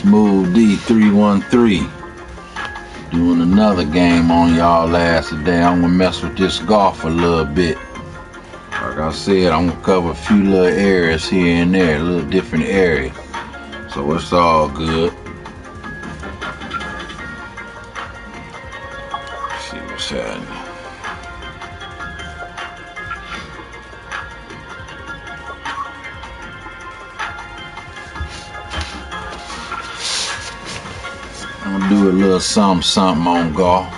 SmoothD313 doing another game on y'all last today. I'm gonna mess with this golf a little bit. Like I said, I'm gonna cover a few little areas here and there, a little different areas. So it's all good. Let's see what's happening. I'm gonna do a little something on golf.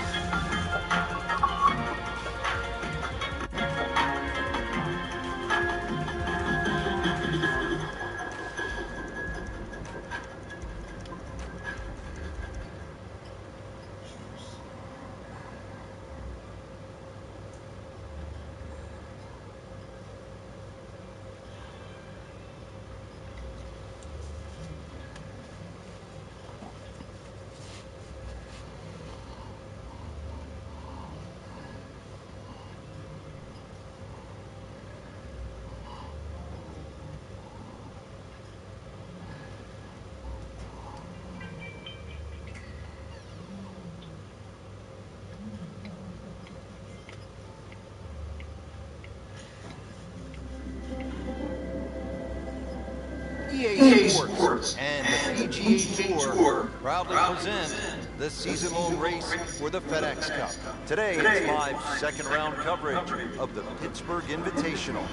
EA Sports and the PGA Tour proudly present the season-long race for the FedEx Cup. Today, it's live second-round coverage of the Pittsburgh Invitational.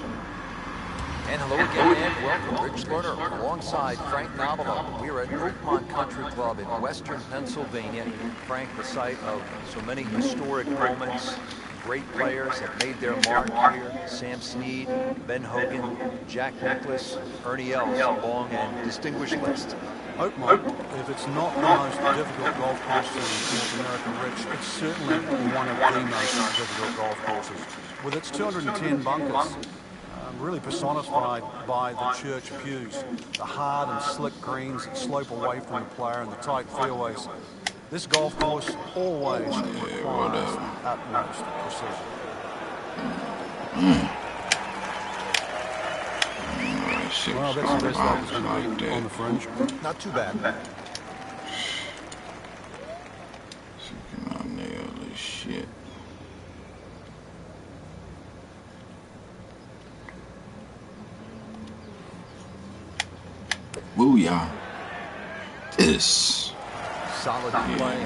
And hello again and welcome, Rich Lerner alongside Frank Nobilo. We are at Oakmont Country Club in western Pennsylvania. Frank, the site of so many historic moments. Great players have made their mark here. Sam Snead, Ben Hogan, Jack Nicklaus, Ernie Els, a long and distinguished list. Oakmont, if it's not the most difficult golf course in North America, Rich, it's certainly one of the most difficult golf courses. With its 210 bunkers, really personified by the church pews, the hard and slick greens that slope away from the player and the tight fairways. This golf course always requires utmost precision. Well, that's the best that was going to be on the fringe. Not too bad. Can I nail this shit? Booyah. This. Solid play,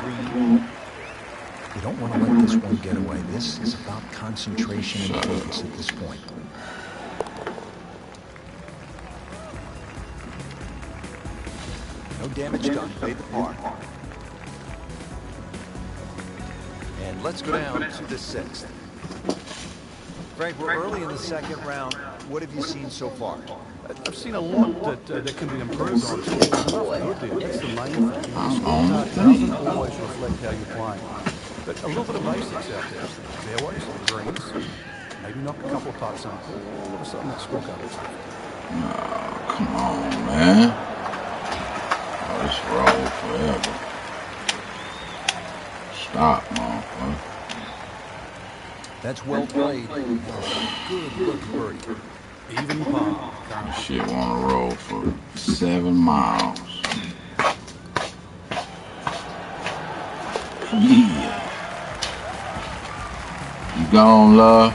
green. You don't want to let this one get away. This is about concentration and focus at this point. No damage done. Made the par. And let's go down to the sixth. Frank, we're early in the second round. What have you seen so far? I've seen a lot that can be improved on. That's the main thing. It doesn't always reflect how you're playing. But a little bit of basics out there. Fairways, greens, maybe knock a couple of putts in. Or something that scorecard. Oh, come on, man. Oh, this roll forever. Stop, motherfucker. That's well played. Good look, birdie. Even par. This shit wanna roll for 7 miles. Yeah. You gone, love?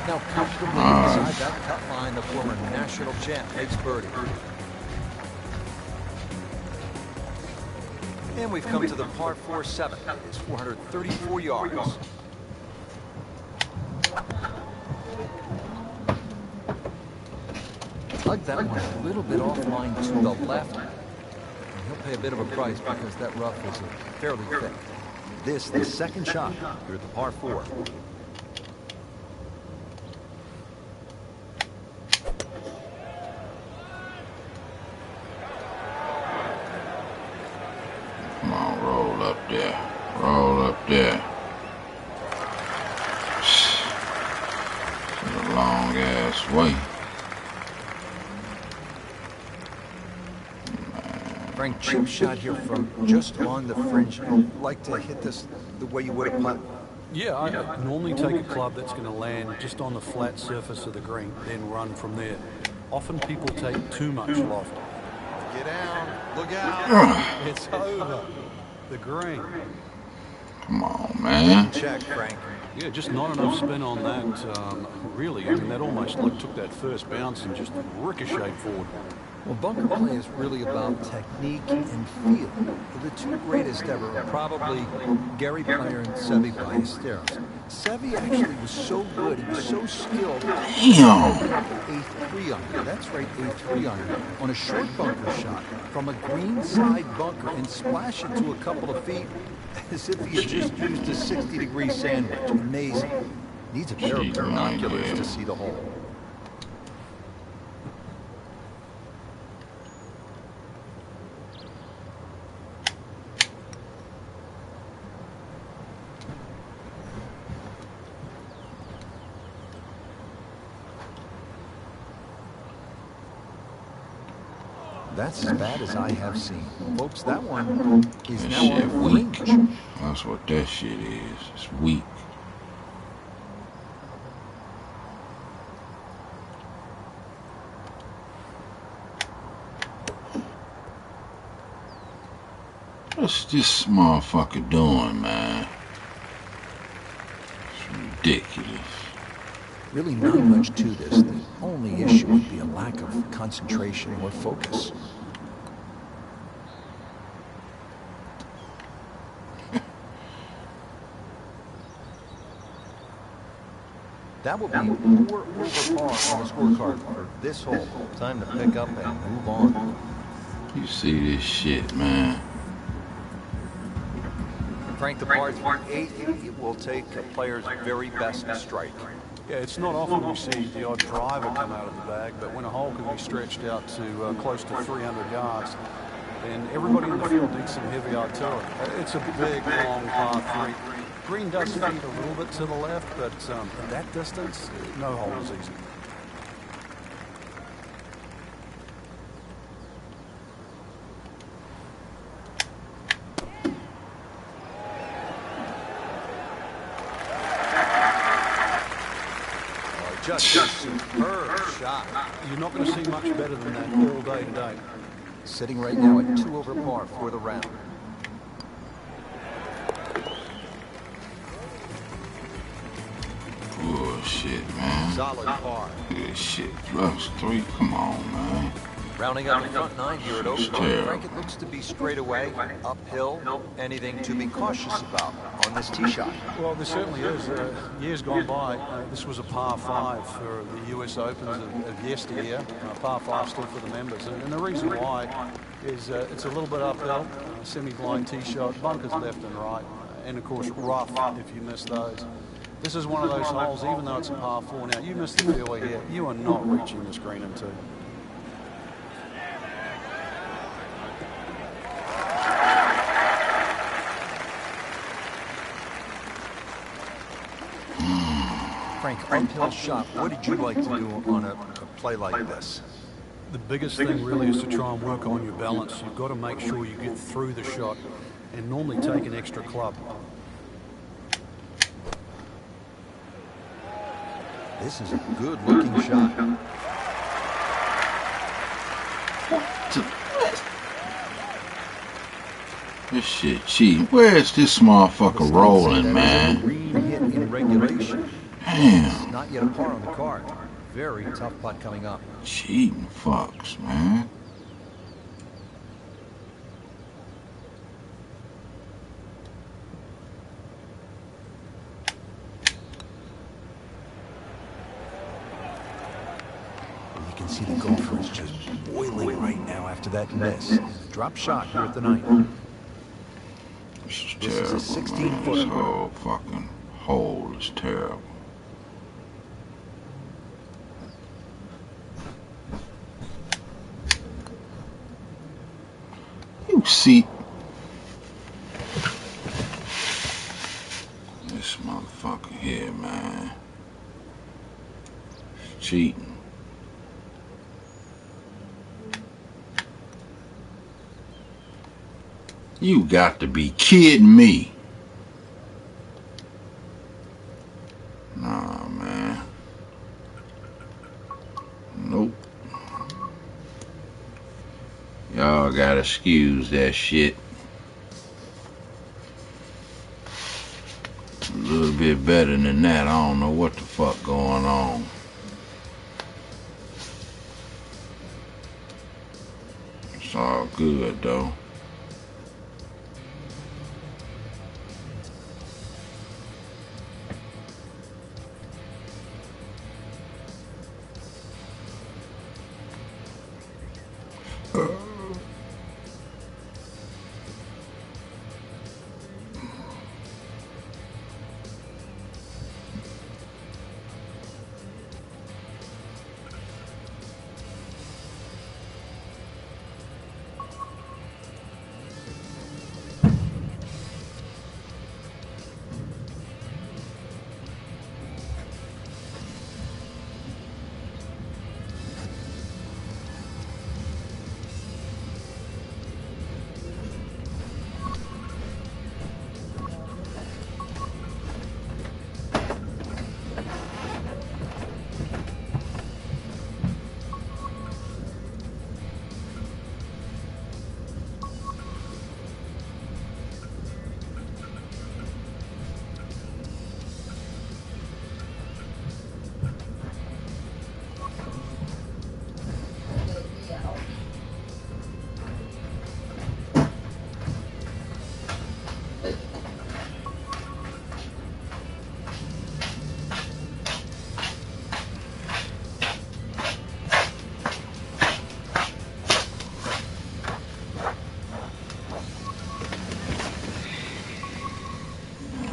Now comfortably inside that cut line, the former national champ makes birdie. And we've come to the par 4 7. It's 434 yards. Dug that one a little bit offline to the left. And he'll pay a bit of a price because that rough is fairly thick. This, the second shot here at the par 4. Come on, roll up there. Roll up there. It's a long ass way. Frank, chip shot here from just on the fringe. Like to hit this the way you would a putt. Yeah, I normally take a club that's going to land just on the flat surface of the green, then run from there. Often people take too much loft. Get down. Look out. It's over. The green. Come on, man. Check, Frank. Yeah, just not enough spin on that. Really, I mean, that almost like took that first bounce and just ricocheted forward. Well, bunker play is really about technique and feel. The two greatest ever are probably Gary Player and Seve Ballesteros. Seve actually was so good, he was so skilled. Damn. A 3-iron, that's right, a 3-iron, on a short bunker shot from a green side bunker and splash it to a couple of feet as if he had just used a 60-degree sandwich. Amazing. Needs a pair of binoculars to see the hole. That's as bad as I have seen. Folks, that one is That now shit on weak. fringe. That's what that shit is. It's weak. What's this motherfucker doing, man? It's ridiculous. Really not much to this. The only issue would be a lack of concentration or focus. That will be 4 over par on the scorecard for this hole. Time to pick up and move on. You see this shit, man. Frank, the par 8, it will take a player's very best strike. Yeah, it's not often we see the odd driver come out of the bag, but when a hole can be stretched out to close to 300 yards, then everybody in the field needs some heavy artillery. It's a big, long par 3. Green does feed a little bit to the left, but at that distance, no hole is easy. Just a superb shot. You're not going to see much better than that all day today. Sitting right now at 2 over par for the round. Bullshit, man. Solid par. Good shit. Plus 3. Come on, man. Rounding out the front 9 here at Oakland. terrible. Frank, it looks to be straight away, uphill. Anything to be cautious about on this tee shot? Well, there certainly is. Years gone by, this was a par 5 for the US Opens of yesteryear. Par 5 still for the members. And the reason why is it's a little bit uphill, semi-blind tee shot, bunkers left and right, and of course rough if you miss those. This is one of those holes, even though it's a par 4 now, you miss the fairway here, you are not reaching this green in 2. Frank, uphill shot. What did you like to do on a play like this? The biggest thing really is to try and work on your balance. You've got to make sure you get through the shot and normally take an extra club. This is a good-looking shot. This shit cheating. Where is this motherfucker rolling, man? Green hit in regulation. Damn. Not yet a par on the card. Very tough putt coming up. Cheating fucks, man. You can see the golfer is just boiling right now after that miss. Drop shot here at the 9th. This is This is a terrible, 16-foot. man. This whole fucking hole is terrible. You see this motherfucker here, man. He's cheating. You got to be kidding me. Nah, man. Nope. Y'all gotta excuse that shit. A little bit better than that. I don't know what the fuck going on. It's all good though.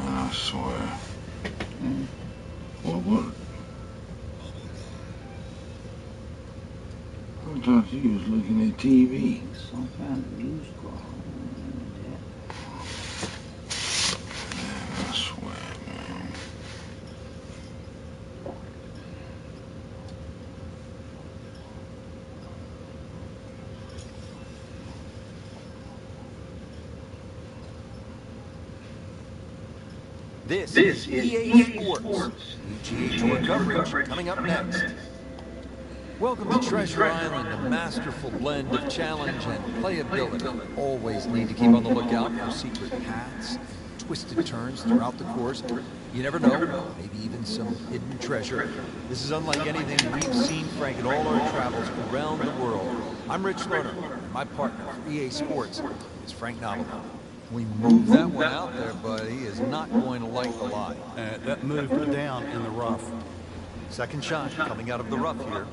I swear. What? I thought you was looking at TV. Some kind of news call. Man, I swear, man. This is EA Sports. PGA Tour coverage coming up next. Welcome to Treasure Island, a masterful blend of challenge and playability. Always need to keep on the lookout for secret paths, twisted turns throughout the course. You never know, maybe even some hidden treasure. This is unlike anything we've seen, Frank, in all our travels around the world. I'm Rich Lerner, and my partner for EA Sports is Frank Novello. We moved that one out there, but he is not going to like the lie. That moved down in the rough. Second shot coming out of the rough here.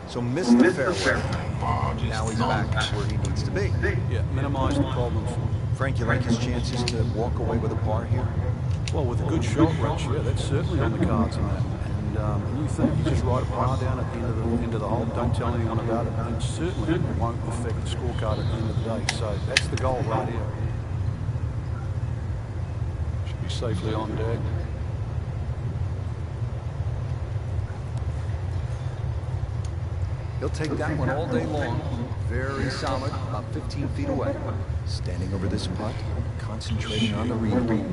So missed the fairway. Now he's back where he needs to be. Yeah, minimize the problems. Frank, you like his chances to walk away with a par here? Well, with a good shot, Rich, yeah, that's certainly on the cards in that. And you think you just write a par down at the end of the hole, don't tell anyone about it, and it certainly won't affect the scorecard at the end of the day. So that's the goal right here. Should be safely on deck. He'll take that one all day long. Very solid, about 15 feet away. Standing over this putt, concentrating on the read.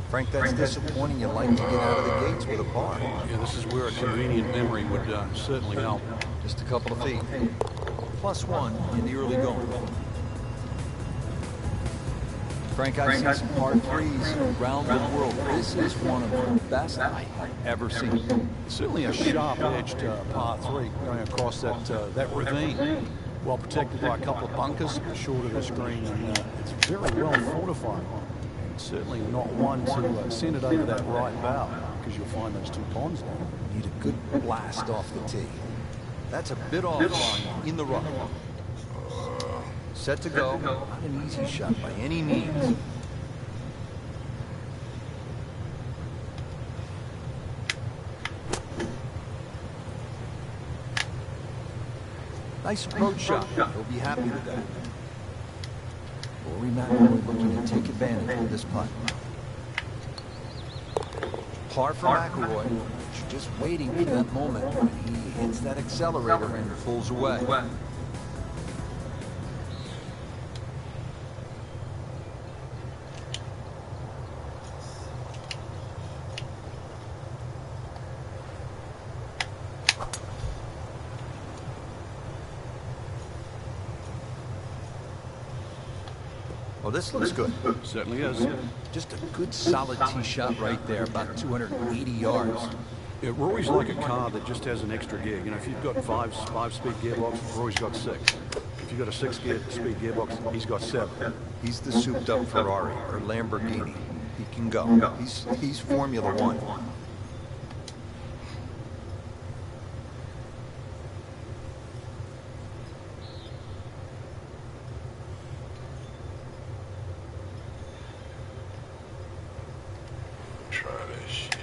Frank, that's disappointing. You like to get out of the gates with a par. Yeah, this is where a convenient memory would certainly help. Just a couple of feet. +1 in the early going. Frank, I've seen some par 3s around the world. This is one of the best I've ever seen. Certainly a sharp-edged par 3 going across that ravine. Well protected by a couple of bunkers short of the screen, and it's very well fortified. Certainly not one to send it over that right bow, because you'll find those two ponds there. Need a good blast off the tee. That's a bit offline in the rough. Set to go. Not an easy shot by any means. Nice approach shot. He'll be happy with that. Rory McIlroy looking to take advantage of this putt. Par for McIlroy. just waiting for that moment when he hits that accelerator and pulls away. Well, this looks good. Certainly is. Just a good solid tee shot right there, about 280 yards. Yeah, Rory's like a car that just has an extra gear. You know, if you've got five-speed gearbox, Rory's got 6. If you've got a 6-speed gearbox, he's got 7. He's the souped-up Ferrari or Lamborghini. He can go. He's Formula One. Try that shit.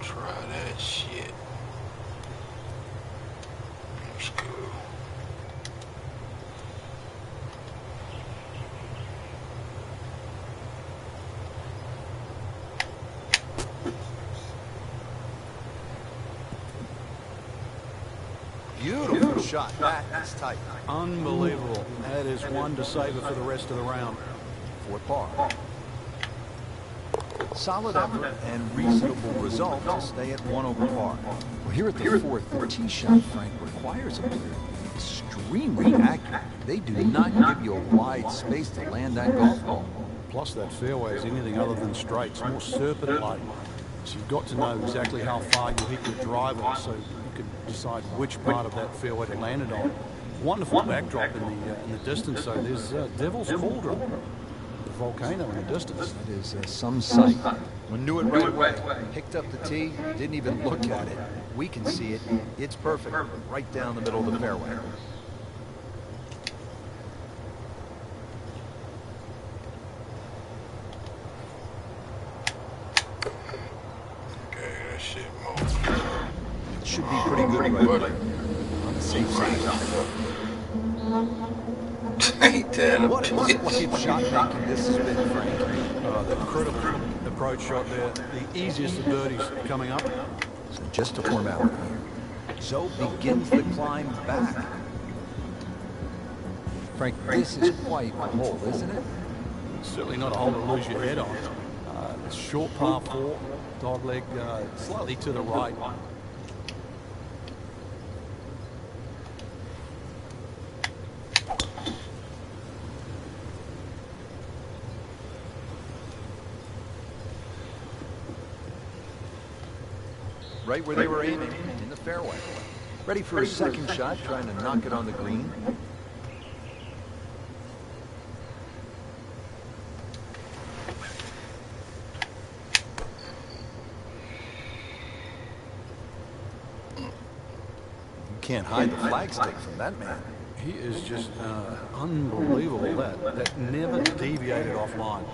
Try that shit. Let's go. Beautiful shot. That is tight. Unbelievable. That is one to save it for the rest of the round. For par. Solid effort and reasonable result to stay at 1 over par. Well, here at the fourth, the tee shot, Frank, requires a player to be extremely accurate. They do not give you a wide space to land that golf ball. Plus, that fairway is anything other than straight. It's more serpent-like. So you've got to know exactly how far you hit your driver so you can decide which part of that fairway to land it on. Wonderful backdrop in the distance. So there's Devil's Cauldron, the volcano in the distance. That is some sight. We knew it right away. Picked up the tee, didn't even look at it. We can see it. It's perfect. Right down the middle of the fairway. Okay, that shit moving. Should be pretty good right away. On the safe side. Ain't that a What a splendid shot making this has been, Frank. The incredible approach shot there. The easiest of birdies coming up. So just a formality here. So begins the climb back. Frank, this is quite a hole, isn't it? Certainly not a hole to lose your head on. It's short par 4, dog leg slightly to the right. Right where they were aiming, in the fairway. Ready for a second shot, trying to knock it on the green. You can't hide the flagstick from that man. He is just unbelievable. That never deviated offline.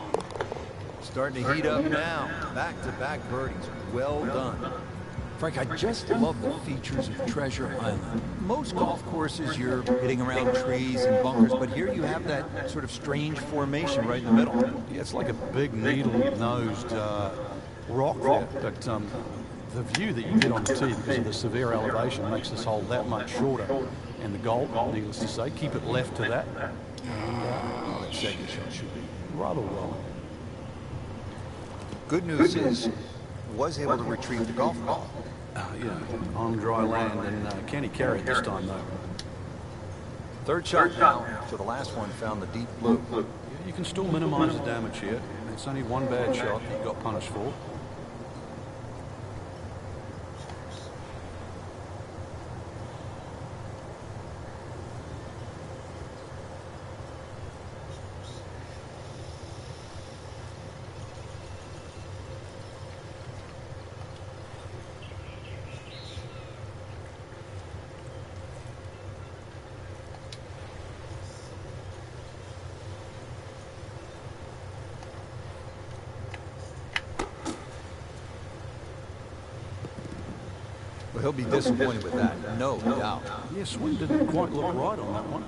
Starting to heat up now. Back-to-back birdies. Well done. Frank, I just love the features of Treasure Island. Most golf courses, you're hitting around trees and bunkers, but here you have that sort of strange formation right in the middle. Yeah, it's like a big needle-nosed rock there, but the view that you get on the tee because of the severe elevation makes this hole that much shorter. And the goal, needless to say, keep it left to that. And that second shot should be rather well. Good news is, was able to retrieve the golf ball. Yeah, on dry land, and can he carry it this time, though? Third shot now, so the last one found the deep blue. Yeah, you can still minimize the damage here. It's only one bad shot that you got punished for. Well, he'll be disappointed with that, no doubt. Yeah, swing didn't quite look right on that one.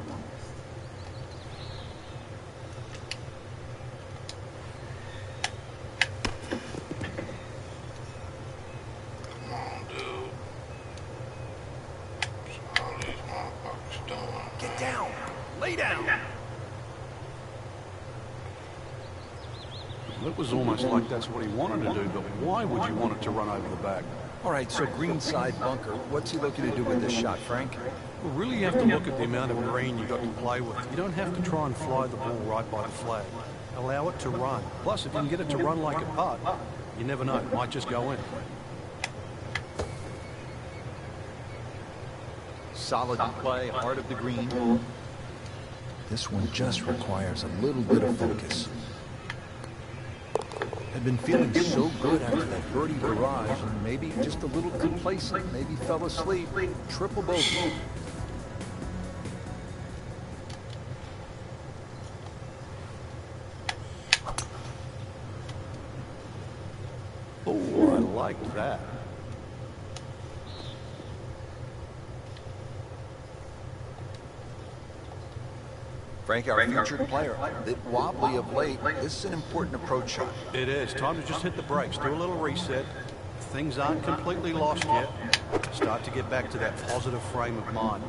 was almost like that's what he wanted to do, but why would you want it to run over the back? All right, so green side bunker. What's he looking to do with this shot, Frank? Well, really you have to look at the amount of green you got to play with. You don't have to try and fly the ball right by the flag. Allow it to run. Plus, if you can get it to run like a putt, you never know, it might just go in. Solid play, heart of the green. This one just requires a little bit of focus. Had been feeling so good after that birdie barrage, and maybe just a little complacent, maybe fell asleep. Triple bogey. Oh, I like that. Frank, our featured player, a bit wobbly of late. This is an important approach shot. It is. Time to just hit the brakes, do a little reset. Things aren't completely lost yet. Start to get back to that positive frame of mind.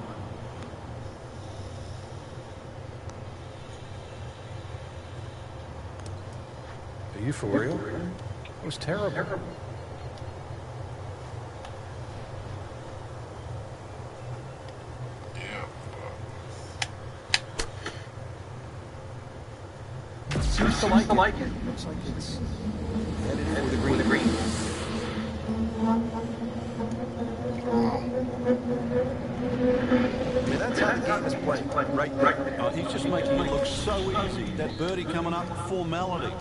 Are you for real? It was terrible. Seems to like it. Looks like it's headed for the green. I mean, that's how the game is played. Right. He's just making it look so easy. That birdie coming up, formality.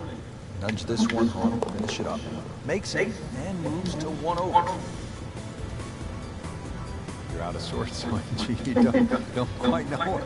Nudge this one home, finish it up. Makes it, and moves to 1 over. You're out of sorts, aren't you? You don't quite know it.